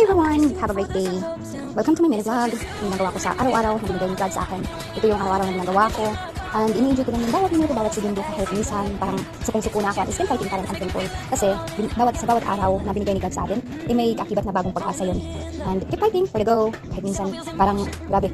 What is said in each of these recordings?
Hi everyone! Have a great day! Welcome to my mini vlog. Yung ginagawa ko sa araw-araw na binigay ni God sa akin. Ito yung araw-araw na ginagawa ko. And in-enjoy ko lang yung bawat minuto, bawat segundo, kahit minsan parang sukong-suko na ako at still fighting parang unfaithful. Kasi sa bawat araw na binigay ni God sa atin, may kaakibat na bagong pag-asa yun. And keep fighting for the go. Kahit minsan parang grabe,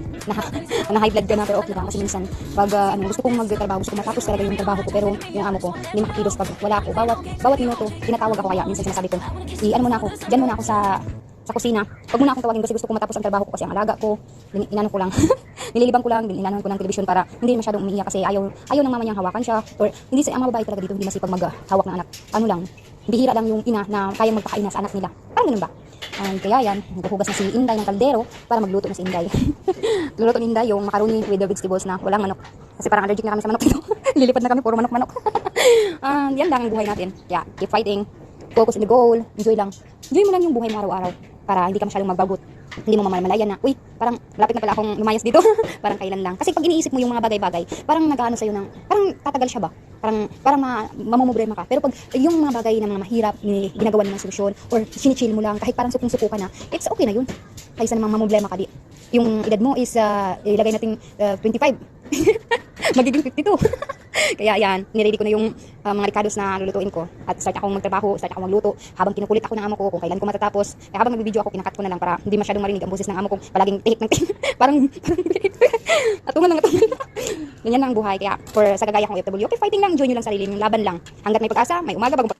na-high blood ka na pero okay lang. Kasi minsan pag gusto kong magtrabaho, gusto kong matapos talaga yung trabaho ko pero yung amo ko, hindi makakilos pag wala ako. Bawat minuto, tinatawag ako kaya minsan sinasabi ko, dyan muna ako sa kusina. Huwag muna akong tawagin kasi gusto ko matapos ang trabaho ko kasi ang alaga ko, inano ko lang. Nililibang ko lang, inanon ko ng television para hindi masyadong umiiyak kasi ayaw ng mama niyang hawakan siya. Or hindi ang mga babae talaga dito hindi masipag maghawak ng anak. Ano lang, bihira lang yung ina na kayang magpakain na sa anak nila. Parang ganun ba? Kaya yan, naghuhugas na si Inday ng kaldero para magluto na si Inday. Luluto ni Inday yung macaroni with the vegetables na walang manok. Kasi parang allergic na kami sa manok dito. Lilipad na kami, puro manok-manok. Yan lang ang buhay natin. Yeah, keep fighting. Focus on the goal. Enjoy lang. Enjoy mo lang yung buhay mo araw-araw para hindi ka masyadong magbagot. Hindi mo mamalayan na, uy, parang malapit na pala akong lumayas dito. Parang kailan lang. Kasi pag iniisip mo yung mga bagay-bagay, parang nag-ano sa'yo ng, parang tatagal siya ba? Parang mamumroblema ka. Pero pag yung mga bagay na mga mahirap, ginagawa mo ng solusyon, or sinichill mo lang, kahit parang sukong-suko ka na, it's okay na yun. Kaysa namang mamumroblema ka di. Yung edad mo is, ilagay natin 25. Magiging 52. Kaya yan, niready ko na yung mga ricados na lulutuin ko. At start akong magtrabaho, start akong magluto. Habang kinukulit ako ng amo ko kung kailan ko matatapos. Kaya habang nagbibideo ako, kinakat ko na lang para hindi masyadong marinig ang boses ng amo ko. Palaging tihik ng tihik. parang atungan lang atungan. Ganyan lang ang buhay. Kaya sa kagaya kong OFW, okay, fighting lang, enjoy nyo lang sarili. Yung laban lang. Hanggat may pag-asa, may umaga bagong